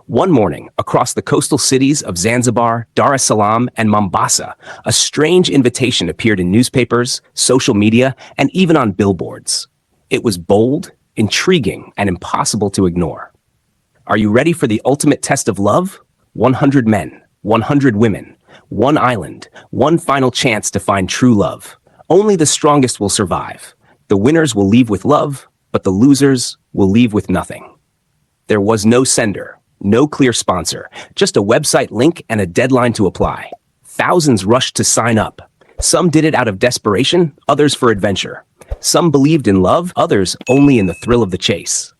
One morning, across the coastal cities of Zanzibar, Dar es Salaam, and Mombasa, a strange invitation appeared in newspapers, social media, and even on billboards. It was bold, intriguing, and impossible to ignore. Are you ready for the ultimate test of love? 100 men, 100 women, one island, one final chance to find true love. Only the strongest will survive. The winners will leave with love, but the losers will leave with nothing. There was no sender, no clear sponsor, just a website link and a deadline to apply. Thousands rushed to sign up. Some did it out of desperation, others for adventure. Some believed in love, others only in the thrill of the chase.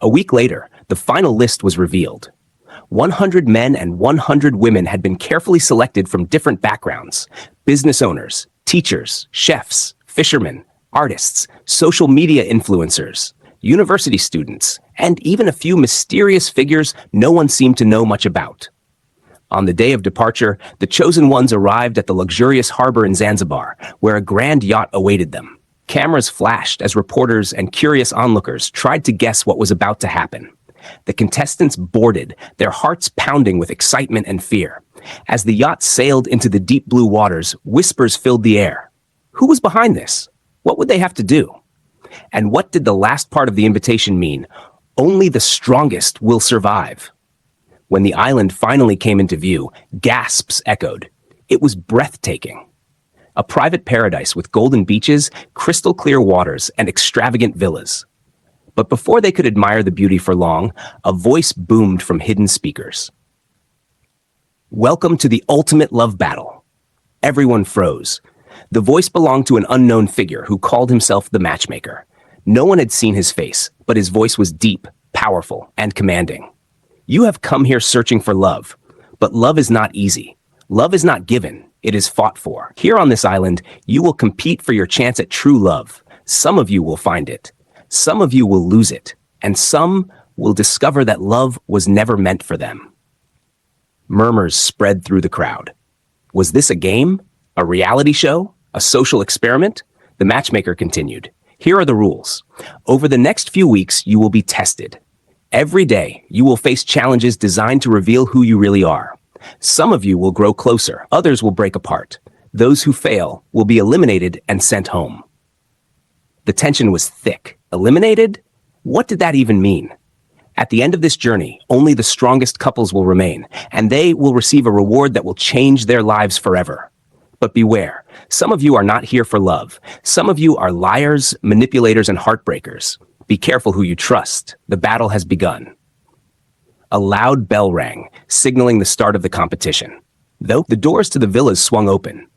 A week later, the final list was revealed. 100 men and 100 women had been carefully selected from different backgrounds: business owners, teachers, chefs, fishermen, artists, social media influencers, university students, and even a few mysterious figures no one seemed to know much about. On the day of departure, the chosen ones arrived at the luxurious harbor in Zanzibar, where a grand yacht awaited them. Cameras flashed as reporters and curious onlookers tried to guess what was about to happen. The contestants boarded, their hearts pounding with excitement and fear. As the yacht sailed into the deep blue waters, whispers filled the air. Who was behind this? What would they have to do? And what did the last part of the invitation mean? Only the strongest will survive. When the island finally came into view, gasps echoed. It was breathtaking. A private paradise with golden beaches, crystal clear waters, and extravagant villas. But before they could admire the beauty for long, a voice boomed from hidden speakers. Welcome to the ultimate love battle. Everyone froze. The voice belonged to an unknown figure who called himself the matchmaker. No one had seen his face, but his voice was deep, powerful, and commanding. You have come here searching for love, but love is not easy. Love is not given, it is fought for. Here on this island, you will compete for your chance at true love. Some of you will find it. Some of you will lose it, and some will discover that love was never meant for them. Murmurs spread through the crowd. Was this a game? A reality show? A social experiment? The matchmaker continued. Here are the rules. Over the next few weeks, you will be tested. Every day, you will face challenges designed to reveal who you really are. Some of you will grow closer, others will break apart. Those who fail will be eliminated and sent home. The tension was thick. Eliminated? What did that even mean? At the end of this journey, only the strongest couples will remain, and they will receive a reward that will change their lives forever. But beware, some of you are not here for love. Some of you are liars, manipulators, and heartbreakers. Be careful who you trust. The battle has begun. A loud bell rang, signaling the start of the competition. Though the doors to the villas swung open.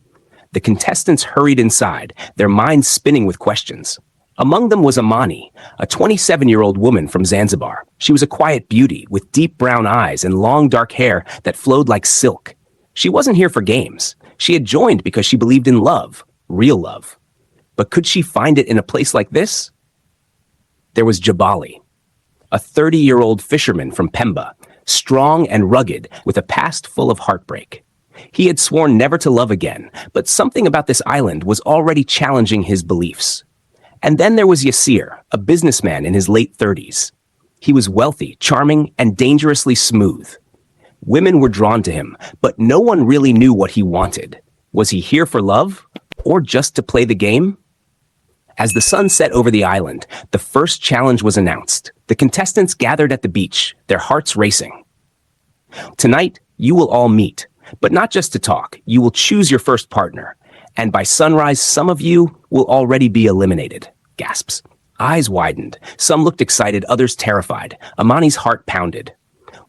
The contestants hurried inside, their minds spinning with questions. Among them was Amani, a 27-year-old woman from Zanzibar. She was a quiet beauty with deep brown eyes and long dark hair that flowed like silk. She wasn't here for games. She had joined because she believed in love, real love. But could she find it in a place like this? There was Jabali, a 30-year-old fisherman from Pemba, strong and rugged with a past full of heartbreak. He had sworn never to love again, but something about this island was already challenging his beliefs. And then there was Yasir, a businessman in his late 30s. He was wealthy, charming, and dangerously smooth. Women were drawn to him, but no one really knew what he wanted. Was he here for love, or just to play the game? As the sun set over the island, the first challenge was announced. The contestants gathered at the beach, their hearts racing. Tonight, you will all meet, but not just to talk. You will choose your first partner. And by sunrise, some of you will already be eliminated. Gasps. Eyes widened. Some looked excited, others terrified. Amani's heart pounded.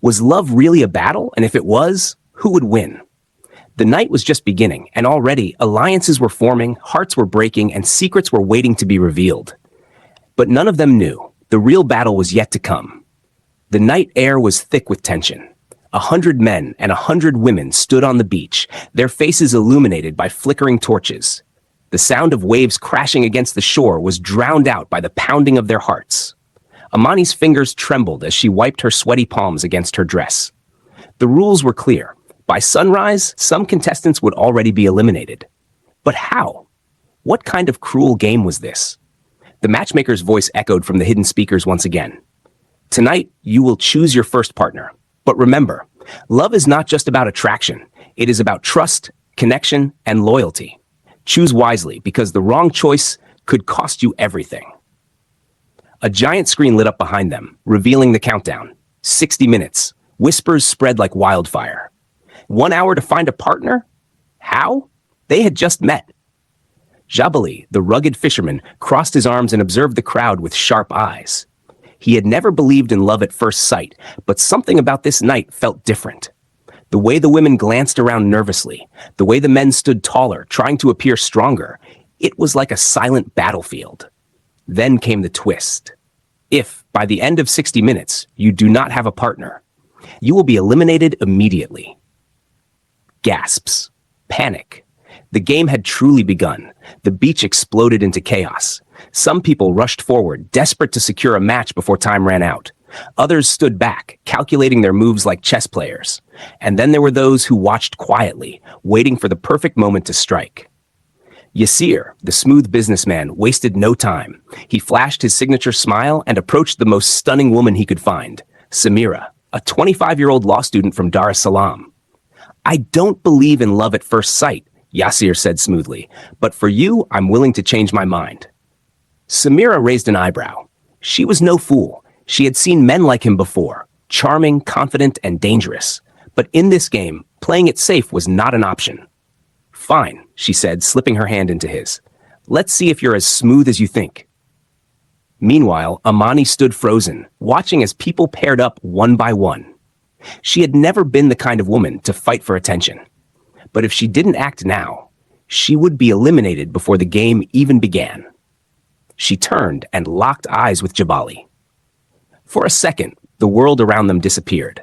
Was love really a battle? And if it was, who would win? The night was just beginning, and already alliances were forming, hearts were breaking, and secrets were waiting to be revealed. But none of them knew. The real battle was yet to come. The night air was thick with tension. 100 men and 100 women stood on the beach, their faces illuminated by flickering torches. The sound of waves crashing against the shore was drowned out by the pounding of their hearts. Amani's fingers trembled as she wiped her sweaty palms against her dress. The rules were clear. By sunrise, some contestants would already be eliminated. But how? What kind of cruel game was this? The matchmaker's voice echoed from the hidden speakers once again. Tonight, you will choose your first partner. But remember, love is not just about attraction. It is about trust, connection, and loyalty. Choose wisely because the wrong choice could cost you everything. A giant screen lit up behind them, revealing the countdown. 60 minutes. Whispers spread like wildfire. 1 hour to find a partner? How? They had just met. Jabali, the rugged fisherman, crossed his arms and observed the crowd with sharp eyes. He had never believed in love at first sight, but something about this night felt different. The way the women glanced around nervously, the way the men stood taller, trying to appear stronger, it was like a silent battlefield. Then came the twist. If, by the end of 60 minutes, you do not have a partner, you will be eliminated immediately. Gasps. Panic. The game had truly begun. The beach exploded into chaos. Some people rushed forward, desperate to secure a match before time ran out. Others stood back, calculating their moves like chess players. And then there were those who watched quietly, waiting for the perfect moment to strike. Yasir, the smooth businessman, wasted no time. He flashed his signature smile and approached the most stunning woman he could find, Samira, a 25-year-old law student from Dar es Salaam. "I don't believe in love at first sight," Yasir said smoothly, "but for you, I'm willing to change my mind." Samira raised an eyebrow. She was no fool. She had seen men like him before, charming, confident, and dangerous. But in this game, playing it safe was not an option. "Fine," she said, slipping her hand into his. "Let's see if you're as smooth as you think." Meanwhile, Amani stood frozen, watching as people paired up one by one. She had never been the kind of woman to fight for attention. But if she didn't act now, she would be eliminated before the game even began. She turned and locked eyes with Jabali. For a second, the world around them disappeared.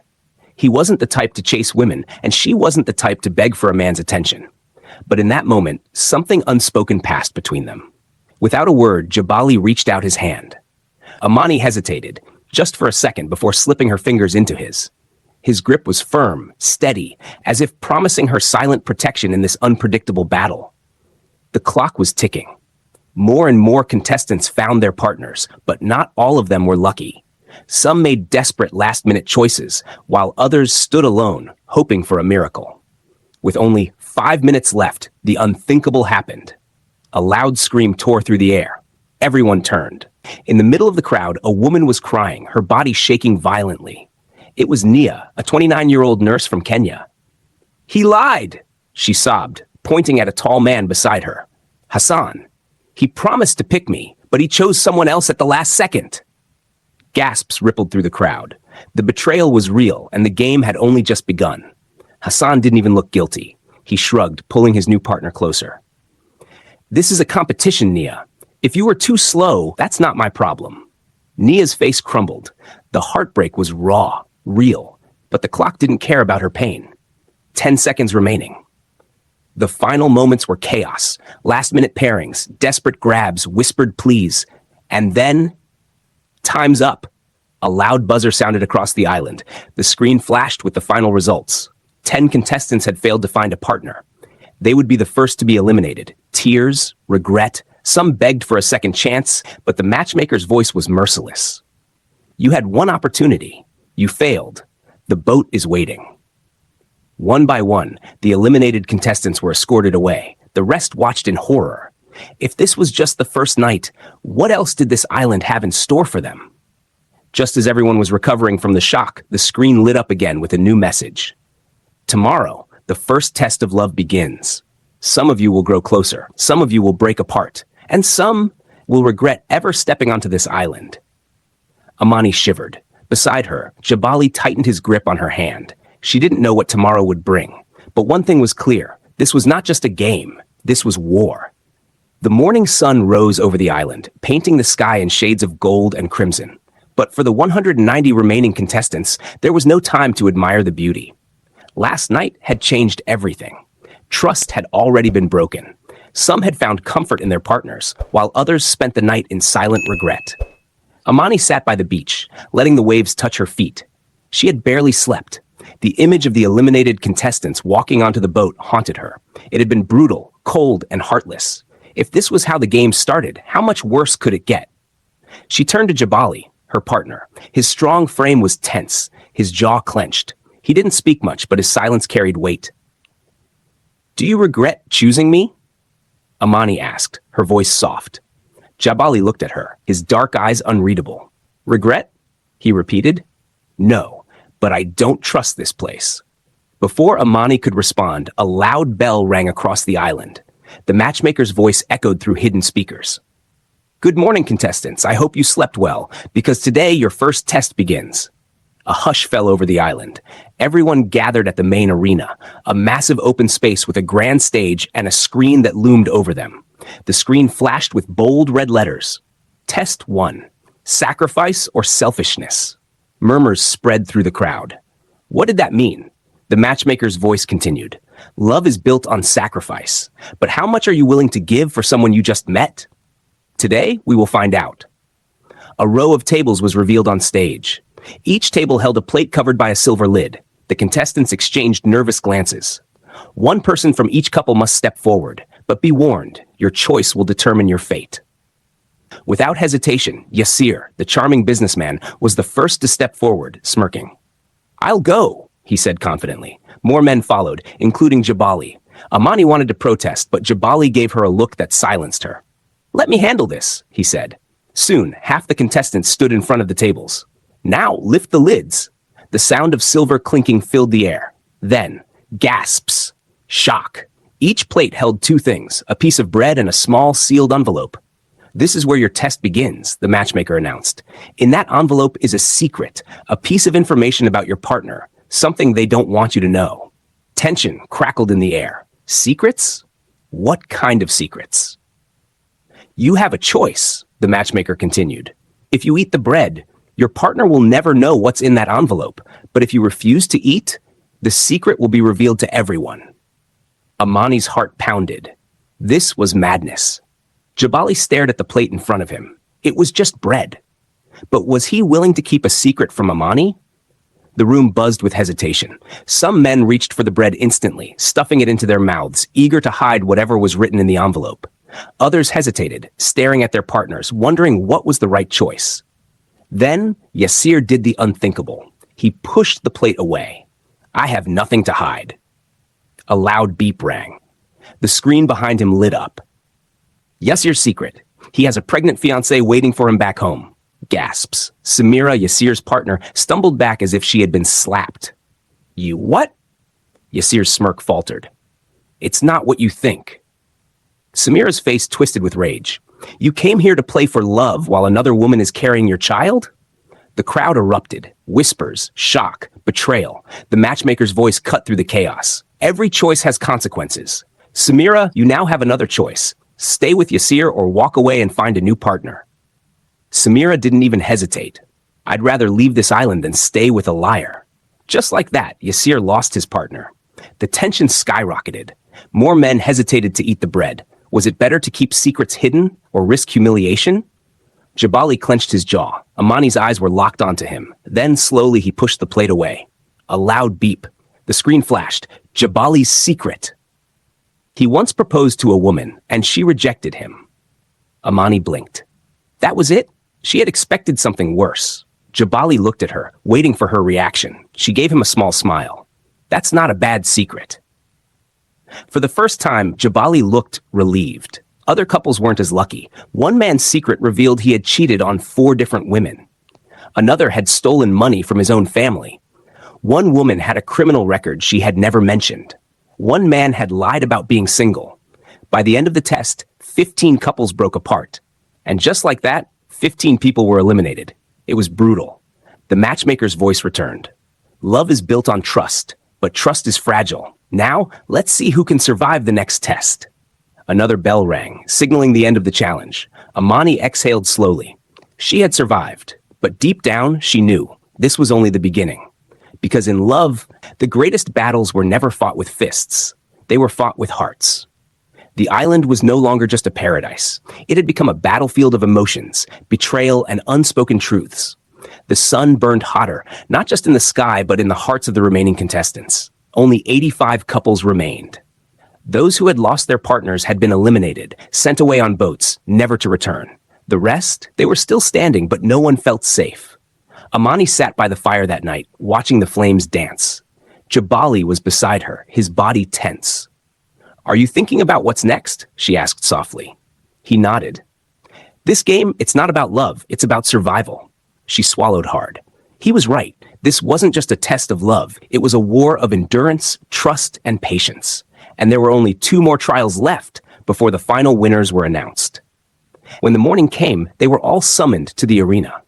He wasn't the type to chase women, and she wasn't the type to beg for a man's attention. But in that moment, something unspoken passed between them. Without a word, Jabali reached out his hand. Amani hesitated, just for a second before slipping her fingers into his. His grip was firm, steady, as if promising her silent protection in this unpredictable battle. The clock was ticking. More and more contestants found their partners, but not all of them were lucky. Some made desperate last-minute choices, while others stood alone, hoping for a miracle. With only 5 minutes left, the unthinkable happened. A loud scream tore through the air. Everyone turned. In the middle of the crowd, a woman was crying, her body shaking violently. It was Nia, a 29-year-old nurse from Kenya. "He lied," she sobbed, pointing at a tall man beside her. "Hassan. He promised to pick me, but he chose someone else at the last second." Gasps rippled through the crowd. The betrayal was real, and the game had only just begun. Hassan didn't even look guilty. He shrugged, pulling his new partner closer. "This is a competition, Nia. If you were too slow, that's not my problem." Nia's face crumbled. The heartbreak was raw, real, but the clock didn't care about her pain. 10 seconds remaining. The final moments were chaos, last-minute pairings, desperate grabs, whispered pleas, and then... Time's up. A loud buzzer sounded across the island. The screen flashed with the final results. 10 contestants had failed to find a partner. They would be the first to be eliminated. Tears, regret, some begged for a second chance, but the matchmaker's voice was merciless. "You had one opportunity. You failed. The boat is waiting." One by one, the eliminated contestants were escorted away. The rest watched in horror. If this was just the first night, what else did this island have in store for them? Just as everyone was recovering from the shock, the screen lit up again with a new message. "Tomorrow, the first test of love begins. Some of you will grow closer, some of you will break apart, and some will regret ever stepping onto this island." Amani shivered. Beside her, Jabali tightened his grip on her hand. She didn't know what tomorrow would bring. But one thing was clear. This was not just a game. This was war. The morning sun rose over the island, painting the sky in shades of gold and crimson. But for the 190 remaining contestants, there was no time to admire the beauty. Last night had changed everything. Trust had already been broken. Some had found comfort in their partners, while others spent the night in silent regret. Amani sat by the beach, letting the waves touch her feet. She had barely slept. The image of the eliminated contestants walking onto the boat haunted her. It had been brutal, cold, and heartless. If this was how the game started, how much worse could it get? She turned to Jabali, her partner. His strong frame was tense, his jaw clenched. He didn't speak much, but his silence carried weight. "Do you regret choosing me?" Amani asked, her voice soft. Jabali looked at her, his dark eyes unreadable. "Regret?" he repeated. "No, but I don't trust this place." Before Amani could respond, a loud bell rang across the island. The matchmaker's voice echoed through hidden speakers. "Good morning, contestants. I hope you slept well, because today your first test begins." A hush fell over the island. Everyone gathered at the main arena, a massive open space with a grand stage and a screen that loomed over them. The screen flashed with bold red letters. Test 1. Sacrifice or selfishness? Murmurs spread through the crowd. What did that mean? The matchmaker's voice continued. Love is built on sacrifice, but how much are you willing to give for someone you just met? Today, we will find out. A row of tables was revealed on stage. Each table held a plate covered by a silver lid. The contestants exchanged nervous glances. One person from each couple must step forward, but be warned, your choice will determine your fate. Without hesitation, Yasir, the charming businessman, was the first to step forward, smirking. "I'll go," he said confidently. More men followed, including Jabali. Amani wanted to protest, but Jabali gave her a look that silenced her. "Let me handle this," he said. Soon, half the contestants stood in front of the tables. "Now, lift the lids." The sound of silver clinking filled the air. Then, gasps. Shock. Each plate held two things, a piece of bread and a small, sealed envelope. "This is where your test begins," the matchmaker announced. "In that envelope is a secret, a piece of information about your partner, something they don't want you to know." Tension crackled in the air. Secrets? What kind of secrets? "You have a choice," the matchmaker continued. "If you eat the bread, your partner will never know what's in that envelope, but if you refuse to eat, the secret will be revealed to everyone." Amani's heart pounded. This was madness. Jabali stared at the plate in front of him. It was just bread. But was he willing to keep a secret from Amani? The room buzzed with hesitation. Some men reached for the bread instantly, stuffing it into their mouths, eager to hide whatever was written in the envelope. Others hesitated, staring at their partners, wondering what was the right choice. Then, Yasir did the unthinkable. He pushed the plate away. "I have nothing to hide." A loud beep rang. The screen behind him lit up. Yasir's secret. He has a pregnant fiancée waiting for him back home. Gasps. Samira, Yasir's partner, stumbled back as if she had been slapped. "You what?" Yasir's smirk faltered. "It's not what you think." Samira's face twisted with rage. "You came here to play for love while another woman is carrying your child?" The crowd erupted. Whispers, shock, betrayal. The matchmaker's voice cut through the chaos. "Every choice has consequences. Samira, you now have another choice. Stay with Yasir or walk away and find a new partner." Samira didn't even hesitate. "I'd rather leave this island than stay with a liar." Just like that, Yasir lost his partner. The tension skyrocketed. More men hesitated to eat the bread. Was it better to keep secrets hidden or risk humiliation? Jabali clenched his jaw. Amani's eyes were locked onto him. Then slowly he pushed the plate away. A loud beep. The screen flashed. Jabali's secret. He once proposed to a woman, and she rejected him. Amani blinked. That was it? She had expected something worse. Jabali looked at her, waiting for her reaction. She gave him a small smile. "That's not a bad secret." For the first time, Jabali looked relieved. Other couples weren't as lucky. One man's secret revealed he had cheated on 4 different women. Another had stolen money from his own family. One woman had a criminal record she had never mentioned. One man had lied about being single. By the end of the test, 15 couples broke apart. And just like that, 15 people were eliminated. It was brutal. The matchmaker's voice returned. "Love is built on trust, but trust is fragile. Now, let's see who can survive the next test." Another bell rang, signaling the end of the challenge. Amani exhaled slowly. She had survived, but deep down, she knew this was only the beginning. Because in love, the greatest battles were never fought with fists. They were fought with hearts. The island was no longer just a paradise. It had become a battlefield of emotions, betrayal, and unspoken truths. The sun burned hotter, not just in the sky, but in the hearts of the remaining contestants. Only 85 couples remained. Those who had lost their partners had been eliminated, sent away on boats, never to return. The rest, they were still standing, but no one felt safe. Amani sat by the fire that night, watching the flames dance. Jabali was beside her, his body tense. "Are you thinking about what's next?" she asked softly. He nodded. "This game, it's not about love, it's about survival." She swallowed hard. He was right. This wasn't just a test of love. It was a war of endurance, trust, and patience. And there were only 2 more trials left before the final winners were announced. When the morning came, they were all summoned to the arena.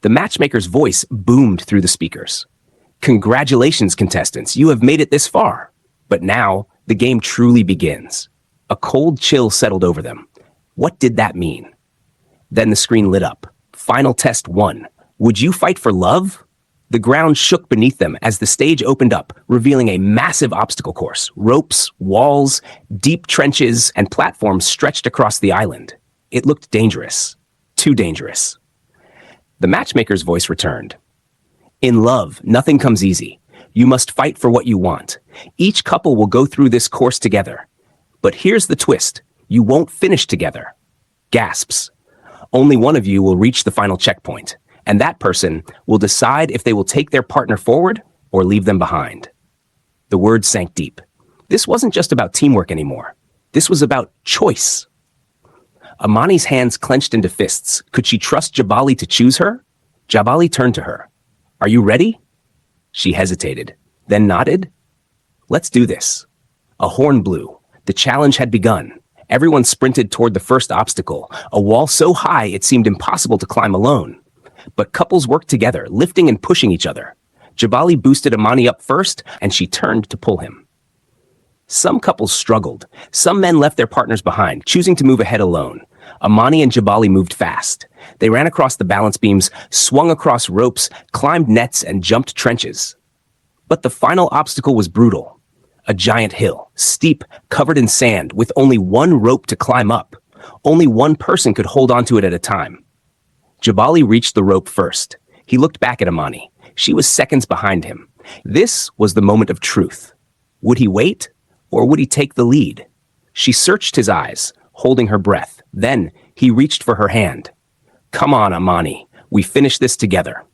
The matchmaker's voice boomed through the speakers. "Congratulations, contestants, you have made it this far." But now, the game truly begins. A cold chill settled over them. What did that mean? Then the screen lit up. Final test 1. Would you fight for love? The ground shook beneath them as the stage opened up, revealing a massive obstacle course. Ropes, walls, deep trenches, and platforms stretched across the island. It looked dangerous. Too dangerous. The matchmaker's voice returned. "In love, nothing comes easy. You must fight for what you want. Each couple will go through this course together. But here's the twist. You won't finish together." Gasps. Only one of you will reach the final checkpoint, and that person will decide if they will take their partner forward or leave them behind. The words sank deep. This wasn't just about teamwork anymore. This was about choice. Amani's hands clenched into fists. Could she trust Jabali to choose her? Jabali turned to her. "Are you ready?" She hesitated, then nodded. "Let's do this." A horn blew. The challenge had begun. Everyone sprinted toward the first obstacle, a wall so high it seemed impossible to climb alone. But couples worked together, lifting and pushing each other. Jabali boosted Amani up first, and she turned to pull him. Some couples struggled. Some men left their partners behind, choosing to move ahead alone. Amani and Jabali moved fast. They ran across the balance beams, swung across ropes, climbed nets, and jumped trenches. But the final obstacle was brutal. A giant hill, steep, covered in sand, with only one rope to climb up. Only one person could hold onto it at a time. Jabali reached the rope first. He looked back at Amani. She was seconds behind him. This was the moment of truth. Would he wait, or would he take the lead? She searched his eyes, holding her breath. Then he reached for her hand. "Come on, Amani. We finish this together."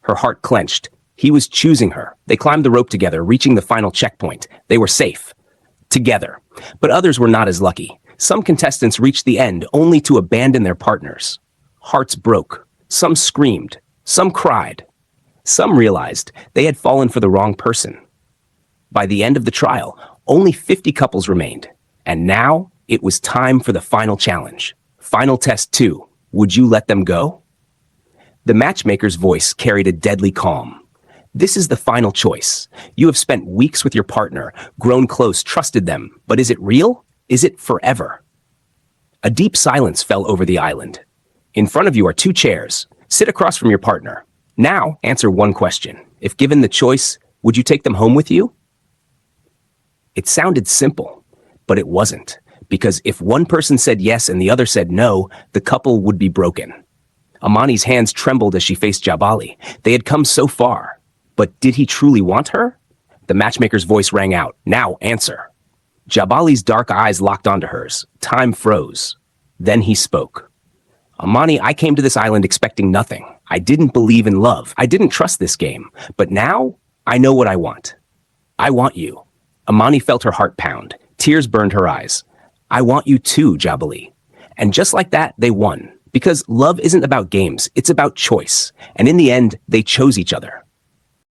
Her heart clenched. He was choosing her. They climbed the rope together, reaching the final checkpoint. They were safe. Together. But others were not as lucky. Some contestants reached the end only to abandon their partners. Hearts broke. Some screamed. Some cried. Some realized they had fallen for the wrong person. By the end of the trial, only 50 couples remained. And now, it was time for the final challenge. Final test 2. Would you let them go? The matchmaker's voice carried a deadly calm. This is the final choice. You have spent weeks with your partner, grown close, trusted them. But is it real? Is it forever? A deep silence fell over the island. In front of you are 2 chairs. Sit across from your partner. Now, answer one question. If given the choice, would you take them home with you? It sounded simple, but it wasn't. Because if one person said yes and the other said no, the couple would be broken. Amani's hands trembled as she faced Jabali. They had come so far. But did he truly want her? The matchmaker's voice rang out. Now answer. Jabali's dark eyes locked onto hers. Time froze. Then he spoke. Amani, I came to this island expecting nothing. I didn't believe in love. I didn't trust this game. But now, I know what I want. I want you. Amani felt her heart pound. Tears burned her eyes. I want you too, Jabali. And just like that, they won. Because love isn't about games. It's about choice. And in the end, they chose each other.